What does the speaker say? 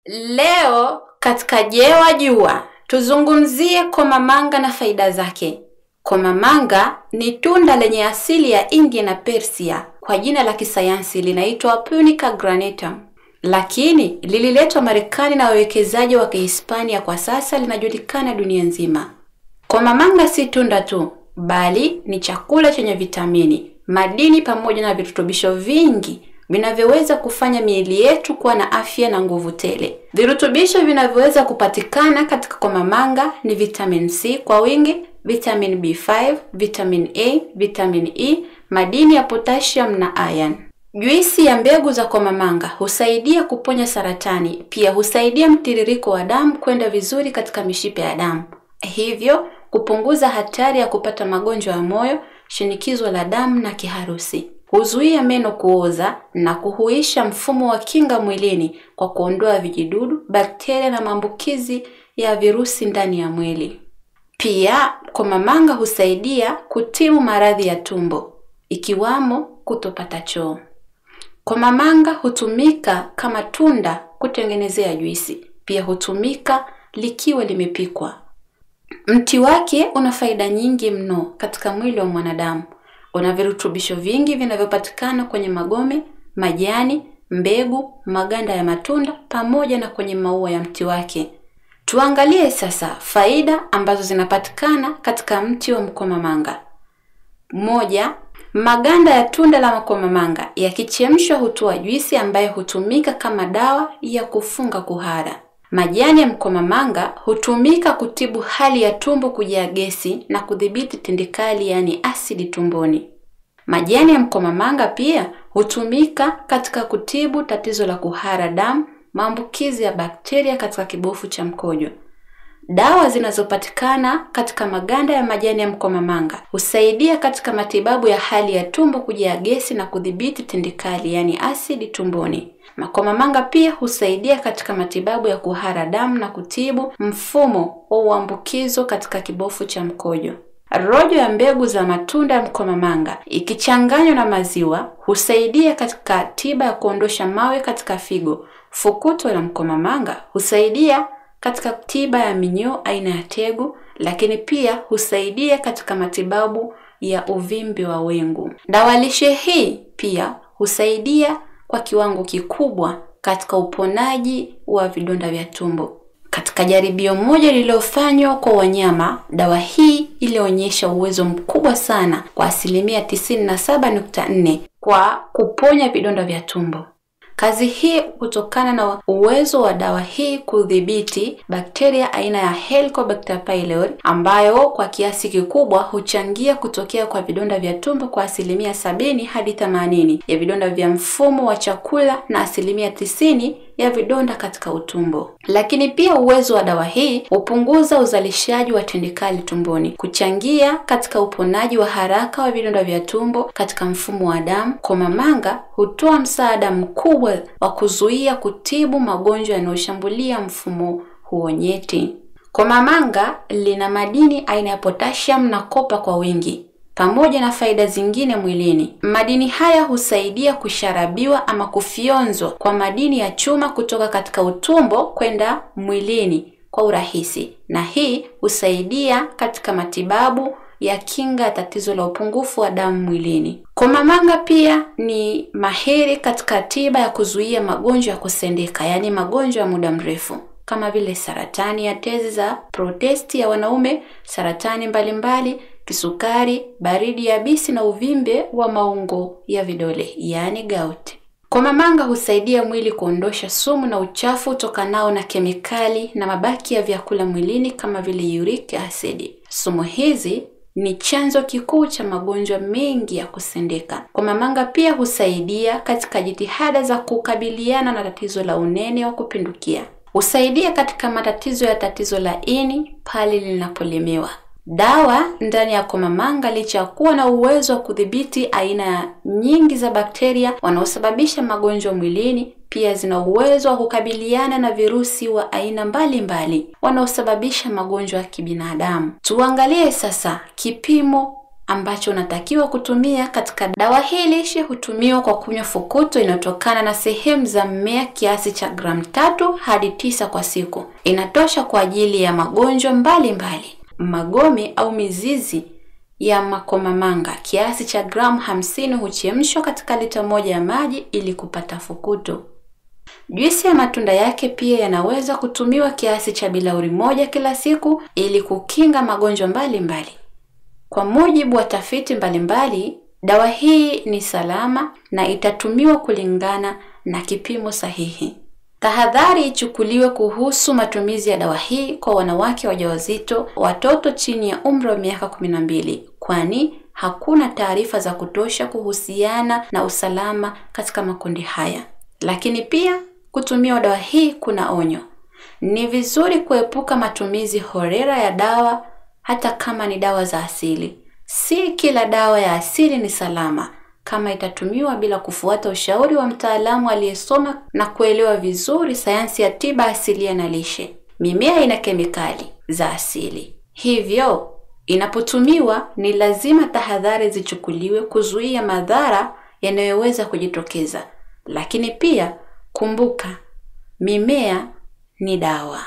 Leo katika Je wajua tuzungumzie komamanga na faida zake. Komamanga ni tunda lenye asili ya India na Persia. Kwa jina la kisayansi linaitwa Punica granatum. Lakini lililetwa Marekani na wawekezaji wa Kihispania, kwa sasa linajulikana dunia nzima. Komamanga si tunda tu, bali ni chakula chenye vitamini, madini pamoja na virutubisho vingi vinavyoweza kufanya miili yetu kuwa na afya na nguvu tele. Virutubisho vinavyoweza kupatikana katika komamanga ni vitamin C kwa wingi, vitamin B5, vitamin A, vitamin E, madini ya potassium na iron. Juisi ya mbegu za komamanga husaidia kuponya saratani, pia husaidia mtiririko wa damu kwenda vizuri katika mishipa ya damu. Hivyo kupunguza hatari ya kupata magonjwa ya moyo, shinikizo la damu na kiharusi. Huzuia meno kuoza na kuhuisha mfumo wa kinga mwilini kwa kuondoa vijidudu, bakteria na maambukizi ya virusi ndani ya mwili. Pia komamanga husaidia kutibu maradhi ya tumbo, ikiwamo kutopata choo. Komamanga hutumika kama tunda kutengenezea juisi, pia hutumika likiwa limepikwa. Mti wake una faida nyingi mno katika mwili wa mwanadamu. Una virutubisho vingi vinavyopatikana kwenye magome, majani, mbegu, maganda ya matunda pamoja na kwenye maua ya mti wake. Tuangalie sasa faida ambazo zinapatikana katika mti wa mkomamanga. 1. Maganda ya tunda la mkomamanga yakichemshwa hutoa juisi ambayo hutumika kama dawa ya kufunga kuhara. Majani ya mkomamanga hutumika kutibu hali ya tumbo kujaa gesi na kudhibiti tindikali, yani asidi tumboni. Majani ya mkomamanga pia hutumika katika kutibu tatizo la kuhara damu, maambukizi ya bakteria katika kibofu cha mkojo. Dawa zinazopatikana katika maganda ya majani ya mkomamanga husaidia katika matibabu ya hali ya tumbo kujaa gesi na kudhibiti tindikali, yani asidi tumboni. Makomamanga pia husaidia katika matibabu ya kuhara damu na kutibu mfumo wa uambukizo katika kibofu cha mkojo. Rojo ya mbegu za matunda ya mkomamanga ikichanganywa na maziwa husaidia katika tiba ya kuondosha mawe katika figo. Fukuto la mkomamanga husaidia katika tiba ya minyoo aina ya tegu, lakini pia husaidia katika matibabu ya uvimbe wa wengu. Dawa lishe hii pia husaidia kwa kiwango kikubwa katika uponaji wa vidonda vya tumbo. Katika jaribio moja lililofanywa kwa wanyama, dawa hii ilionyesha uwezo mkubwa sana kwa 97.4% kwa kuponya vidonda vya tumbo. Kazi hii kutokana na uwezo wa dawa hii kudhibiti bakteria aina ya Helicobacter pylori, ambayo kwa kiasi kikubwa huchangia kutokea kwa vidonda vya tumbo kwa 70 hadi 80% ya vidonda vya mfumo wa chakula na 90% ya vidonda katika utumbo. Lakini pia uwezo wa dawa hii hupunguza uzalishaji wa tindikali tumboni, kuchangia katika uponaji wa haraka wa vidonda vya tumbo katika mfumo wa damu. Komamanga hutoa msaada mkubwa wa kuzuia kutibu magonjwa yanayoshambulia mfumo huo nyeti. Komamanga lina madini aina ya potassium na kopa kwa wingi, pamoja na faida zingine mwilini. Madini haya husaidia kusharabiwa ama kufyonzwa kwa madini ya chuma kutoka katika utumbo kwenda mwilini kwa urahisi, na hii husaidia katika matibabu ya kinga ya tatizo la upungufu wa damu mwilini. Komamanga pia ni mahiri katika tiba ya kuzuia magonjwa ya kusendeka, yani magonjwa ya muda mrefu kama vile saratani ya tezi za protesti ya wanaume, saratani mbalimbali, kisukari, baridi yabisi na uvimbe wa maungo ya vidole, yani gout. Komamanga husaidia mwili kuondosha sumu na uchafu utokanao na kemikali na mabaki ya vyakula mwilini kama vile uric acid. Sumu hizi ni chanzo kikuu cha magonjwa mengi ya kusendeka. Komamanga pia husaidia katika jitihada za kukabiliana na tatizo la unene wa kupindukia. Husaidia katika matatizo ya tatizo la ini pale linapolemewa. Dawa ndani ya komamanga licha kuwa na uwezo wa kudhibiti aina nyingi za bakteria wanaosababisha magonjwa mwilini, pia zina uwezo wa kukabiliana na virusi wa aina mbalimbali wanaosababisha magonjwa ya kibinadamu. Tuangalie sasa kipimo ambacho unatakiwa kutumia katika dawa hii lishe hutumiwa kwa kunywa fukuto inayotokana na sehemu za mmea kiasi cha gramu 3 hadi 9 kwa siku. Inatosha kwa ajili ya magonjwa mbalimbali. Magome au mizizi ya makomamanga kiasi cha gramu 50 huchemshwa katika lita 1 ya maji ili kupata fukuto. Juisi ya matunda yake pia yanaweza kutumiwa kiasi cha bilauri 1 kila siku ili kukinga magonjwa mbalimbali. Kwa mujibu wa tafiti mbalimbali, dawa hii ni salama na itatumiwa kulingana na kipimo sahihi. Tahadhari ichukuliwe kuhusu matumizi ya dawa hii kwa wanawake wajawazito, watoto chini ya umri wa miaka 12, kwani hakuna taarifa za kutosha kuhusiana na usalama katika makundi haya. Lakini pia kutumia dawa hii kuna onyo. Ni vizuri kuepuka matumizi holela ya dawa hata kama ni dawa za asili. Si kila dawa ya asili ni salama kama itatumiwa bila kufuata ushauri wa mtaalamu aliyesoma na kuelewa vizuri sayansi ya tiba asilia na lishe. Mimea ina kemikali za asili. Hivyo, inapotumiwa ni lazima tahadhari zichukuliwe kuzuia madhara yanayoweza kujitokeza. Lakini pia kumbuka, mimea ni dawa.